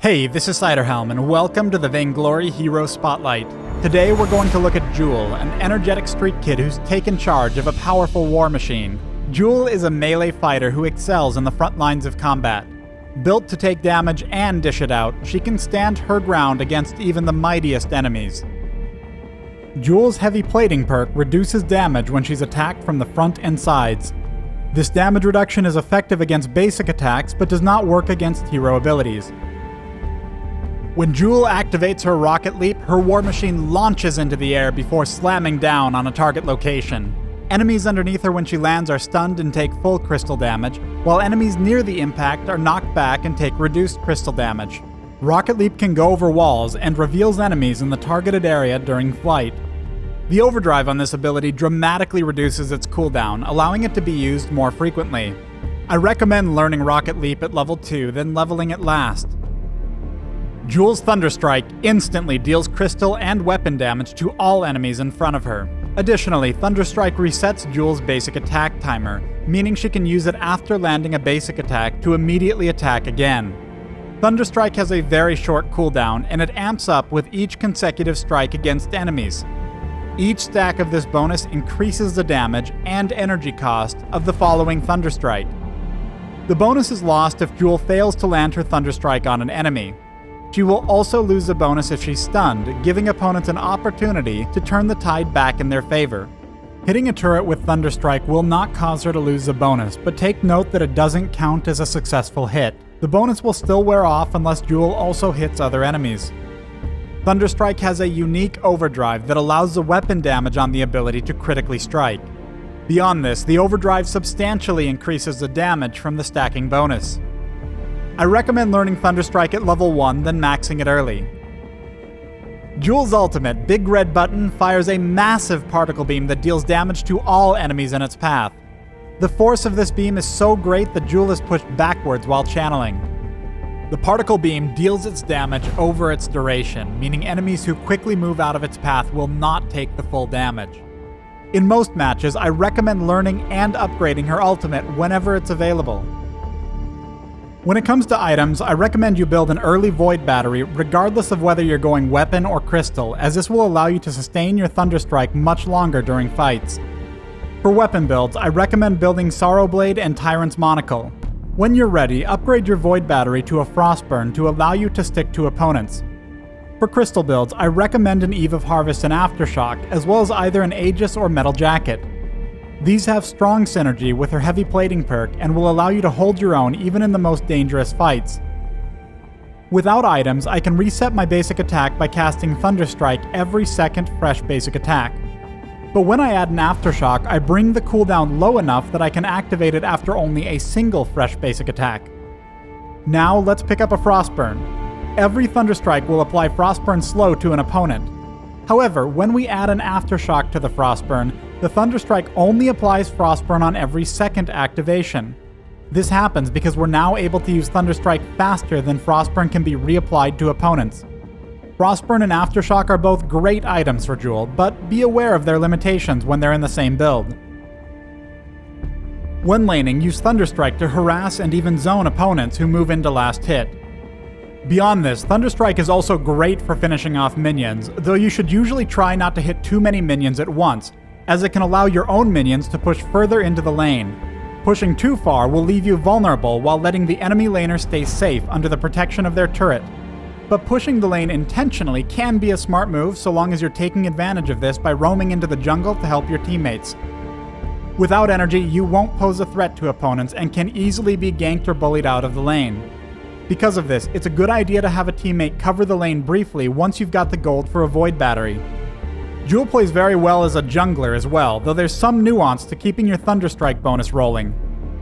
Hey, this is Ciderhelm, and welcome to the Vainglory Hero Spotlight. Today we're going to look at Joule, an energetic street kid who's taken charge of a powerful war machine. Joule is a melee fighter who excels in the front lines of combat. Built to take damage and dish it out, she can stand her ground against even the mightiest enemies. Joule's heavy plating perk reduces damage when she's attacked from the front and sides. This damage reduction is effective against basic attacks, but does not work against hero abilities. When Joule activates her rocket leap, her war machine launches into the air before slamming down on a target location. Enemies underneath her when she lands are stunned and take full crystal damage, while enemies near the impact are knocked back and take reduced crystal damage. Rocket leap can go over walls and reveals enemies in the targeted area during flight. The overdrive on this ability dramatically reduces its cooldown, allowing it to be used more frequently. I recommend learning rocket leap at level 2, then leveling it last. Joule's Thunderstrike instantly deals crystal and weapon damage to all enemies in front of her. Additionally, Thunderstrike resets Joule's basic attack timer, meaning she can use it after landing a basic attack to immediately attack again. Thunderstrike has a very short cooldown, and it amps up with each consecutive strike against enemies. Each stack of this bonus increases the damage and energy cost of the following Thunderstrike. The bonus is lost if Joule fails to land her Thunderstrike on an enemy. She will also lose the bonus if she's stunned, giving opponents an opportunity to turn the tide back in their favor. Hitting a turret with Thunderstrike will not cause her to lose the bonus, but take note that it doesn't count as a successful hit. The bonus will still wear off unless Joule also hits other enemies. Thunderstrike has a unique overdrive that allows the weapon damage on the ability to critically strike. Beyond this, the overdrive substantially increases the damage from the stacking bonus. I recommend learning Thunderstrike at level 1, then maxing it early. Joule's ultimate, Big Red Button, fires a massive particle beam that deals damage to all enemies in its path. The force of this beam is so great that Joule is pushed backwards while channeling. The particle beam deals its damage over its duration, meaning enemies who quickly move out of its path will not take the full damage. In most matches, I recommend learning and upgrading her ultimate whenever it's available. When it comes to items, I recommend you build an early Void Battery regardless of whether you're going weapon or crystal, as this will allow you to sustain your Thunderstrike much longer during fights. For weapon builds, I recommend building Sorrowblade and Tyrant's Monocle. When you're ready, upgrade your Void Battery to a Frostburn to allow you to stick to opponents. For crystal builds, I recommend an Eve of Harvest and Aftershock, as well as either an Aegis or Metal Jacket. These have strong synergy with her heavy plating perk and will allow you to hold your own even in the most dangerous fights. Without items, I can reset my basic attack by casting Thunderstrike every second fresh basic attack. But when I add an Aftershock, I bring the cooldown low enough that I can activate it after only a single fresh basic attack. Now let's pick up a Frostburn. Every Thunderstrike will apply Frostburn slow to an opponent. However, when we add an Aftershock to the Frostburn, the Thunderstrike only applies Frostburn on every second activation. This happens because we're now able to use Thunderstrike faster than Frostburn can be reapplied to opponents. Frostburn and Aftershock are both great items for Joule, but be aware of their limitations when they're in the same build. When laning, use Thunderstrike to harass and even zone opponents who move into last hit. Beyond this, Thunderstrike is also great for finishing off minions, though you should usually try not to hit too many minions at once, as it can allow your own minions to push further into the lane. Pushing too far will leave you vulnerable while letting the enemy laner stay safe under the protection of their turret. But pushing the lane intentionally can be a smart move so long as you're taking advantage of this by roaming into the jungle to help your teammates. Without energy, you won't pose a threat to opponents and can easily be ganked or bullied out of the lane. Because of this, it's a good idea to have a teammate cover the lane briefly once you've got the gold for a Void Battery. Joule plays very well as a jungler as well, though there's some nuance to keeping your Thunderstrike bonus rolling.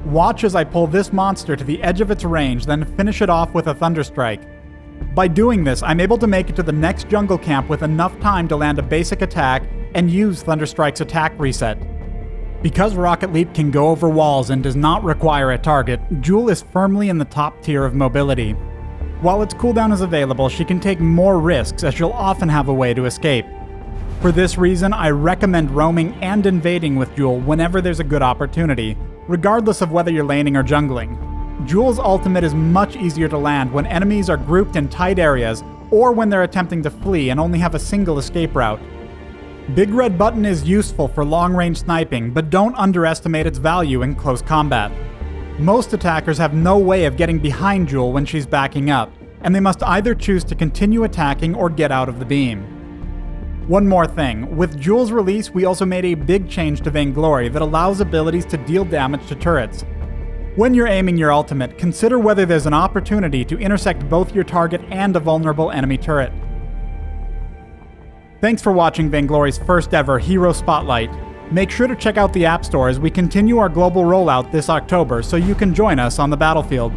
Watch as I pull this monster to the edge of its range, then finish it off with a Thunderstrike. By doing this, I'm able to make it to the next jungle camp with enough time to land a basic attack and use Thunderstrike's attack reset. Because Rocket Leap can go over walls and does not require a target, Joule is firmly in the top tier of mobility. While its cooldown is available, she can take more risks as she'll often have a way to escape. For this reason, I recommend roaming and invading with Joule whenever there's a good opportunity, regardless of whether you're laning or jungling. Joule's ultimate is much easier to land when enemies are grouped in tight areas or when they're attempting to flee and only have a single escape route. Big Red Button is useful for long-range sniping, but don't underestimate its value in close combat. Most attackers have no way of getting behind Joule when she's backing up, and they must either choose to continue attacking or get out of the beam. One more thing, with Joule's release we also made a big change to Vainglory that allows abilities to deal damage to turrets. When you're aiming your ultimate, consider whether there's an opportunity to intersect both your target and a vulnerable enemy turret. Thanks for watching Vainglory's first ever Hero Spotlight. Make sure to check out the App Store as we continue our global rollout this October so you can join us on the battlefield.